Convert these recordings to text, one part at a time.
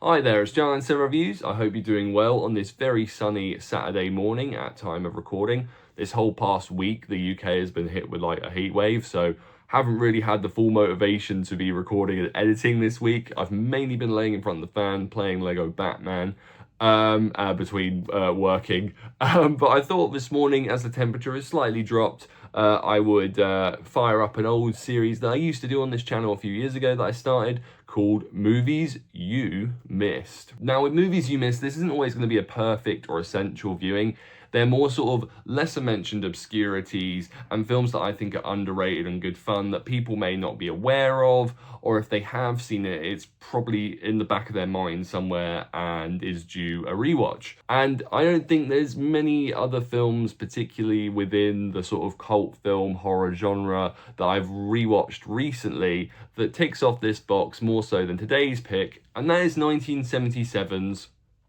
Hi there, it's John and Cinema Reviews. I hope you're doing well on this very sunny Saturday morning at time of recording. This whole past week, the UK has been hit with like a heat wave, so haven't really had the full motivation to be recording and editing this week. I've mainly been laying in front of the fan, playing Lego Batman, between working. But I thought this morning, as the temperature has slightly dropped, I would fire up an old series that I used to do on this channel a few years ago that I started called Movies You Missed. Now, with Movies You Missed, this isn't always going to be a perfect or essential viewing. They're more sort of lesser mentioned obscurities and films that I think are underrated and good fun that people may not be aware of, or if they have seen it, it's probably in the back of their mind somewhere and is due a rewatch. And I don't think there's many other films, particularly within the sort of cult film horror genre, that I've rewatched recently that ticks off this box more so than today's pick, and that is 1977's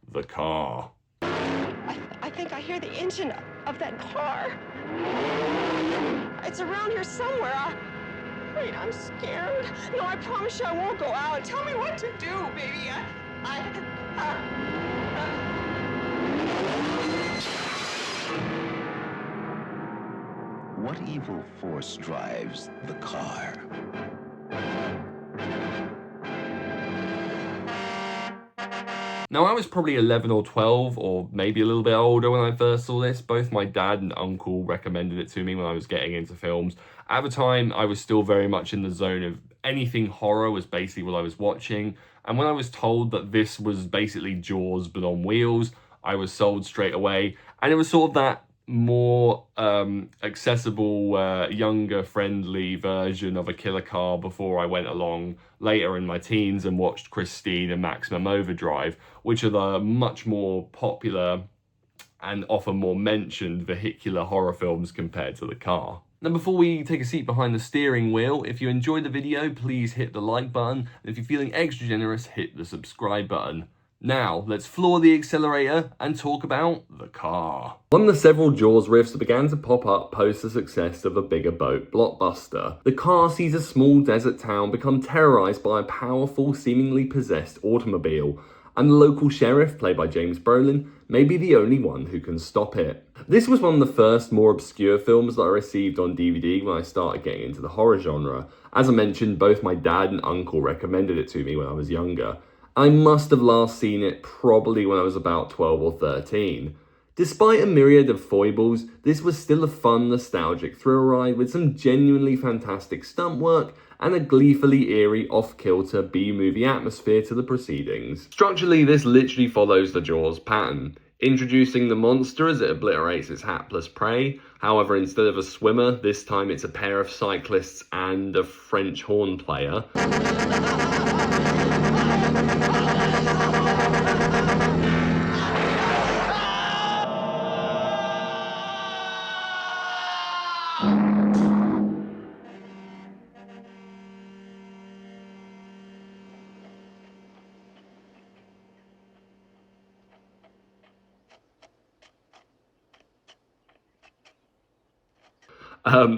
The Car. I think I hear the engine of that car. It's around here somewhere. Wait, I'm scared. No, I promise you I won't go out. Tell me what to do, baby. What evil force drives the car? Now, I was probably 11 or 12, or maybe a little bit older when I first saw this. Both my dad and uncle recommended it to me when I was getting into films. At the time, I was still very much in the zone of anything horror was basically what I was watching. And when I was told that this was basically Jaws but on wheels, I was sold straight away. And it was sort of that more accessible, younger, friendly version of a killer car before I went along later in my teens and watched Christine and Maximum Overdrive, which are the much more popular and often more mentioned vehicular horror films compared to The Car. Now, before we take a seat behind the steering wheel, if you enjoyed the video, please hit the like button. And if you're feeling extra generous, hit the subscribe button. Now, let's floor the accelerator and talk about The Car. One of the several Jaws riffs that began to pop up post the success of a bigger boat blockbuster. The Car sees a small desert town become terrorized by a powerful, seemingly possessed automobile, and the local sheriff, played by James Brolin, may be the only one who can stop it. This was one of the first more obscure films that I received on DVD when I started getting into the horror genre. As I mentioned, both my dad and uncle recommended it to me when I was younger. I must have last seen it probably when I was about 12 or 13. Despite a myriad of foibles, this was still a fun, nostalgic thrill ride with some genuinely fantastic stunt work and a gleefully eerie, off-kilter B-movie atmosphere to the proceedings. Structurally, this literally follows the Jaws pattern, introducing the monster as it obliterates its hapless prey. However, instead of a swimmer, this time it's a pair of cyclists and a French horn player.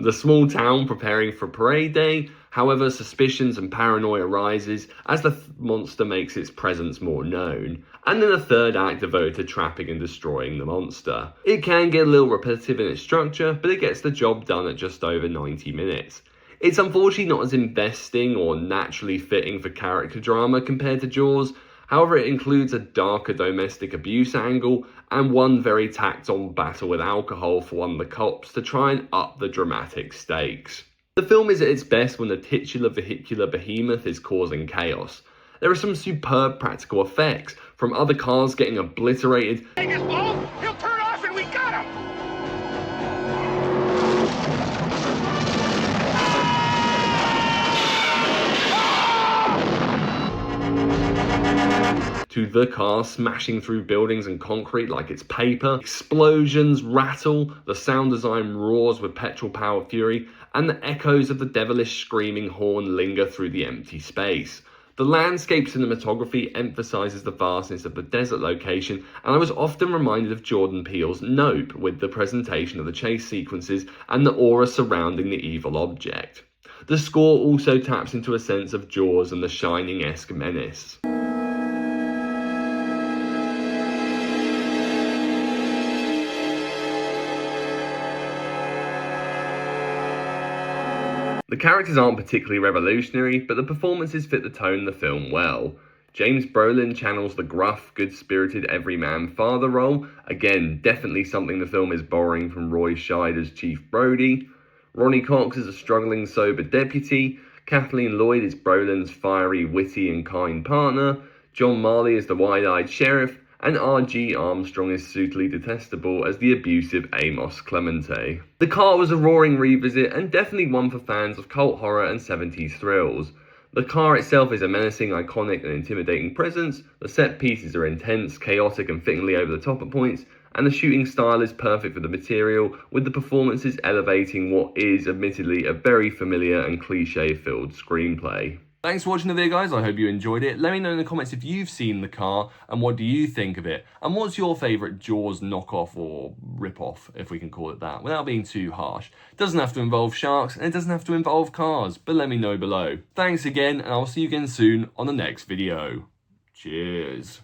The small town preparing for parade day. However, suspicions and paranoia rises as the monster makes its presence more known, and then a third act devoted to trapping and destroying the monster. It can get a little repetitive in its structure, but it gets the job done at just over 90 minutes. It's unfortunately not as investing or naturally fitting for character drama compared to Jaws. However, it includes a darker domestic abuse angle and one very tacked-on battle with alcohol for one of the cops to try and up the dramatic stakes. The film is at its best when the titular vehicular behemoth is causing chaos. There are some superb practical effects, from other cars getting obliterated. Take his ball, he'll turn off and we got him! To the car smashing through buildings and concrete like it's paper. Explosions rattle, the sound design roars with petrol-powered fury, and the echoes of the devilish screaming horn linger through the empty space. The landscape cinematography emphasizes the vastness of the desert location, and I was often reminded of Jordan Peele's Nope with the presentation of the chase sequences and the aura surrounding the evil object. The score also taps into a sense of Jaws and the Shining-esque menace. The characters aren't particularly revolutionary, but the performances fit the tone of the film well. James Brolin channels the gruff, good-spirited everyman father role, again, definitely something the film is borrowing from Roy Scheider's Chief Brody. Ronnie Cox is a struggling, sober deputy. Kathleen Lloyd is Brolin's fiery, witty, and kind partner. John Marley is the wide-eyed sheriff, and R.G. Armstrong is suitably detestable as the abusive Amos Clemente. The Car was a roaring revisit, and definitely one for fans of cult horror and 70s thrills. The car itself is a menacing, iconic, and intimidating presence. The set pieces are intense, chaotic, and fittingly over the top at points, and the shooting style is perfect for the material, with the performances elevating what is, admittedly, a very familiar and cliche-filled screenplay. Thanks for watching the video, guys. I hope you enjoyed it. Let me know in the comments if you've seen The Car and what do you think of it. And what's your favourite Jaws knockoff or rip-off, if we can call it that, without being too harsh. It doesn't have to involve sharks and it doesn't have to involve cars, but let me know below. Thanks again, and I'll see you again soon on the next video. Cheers.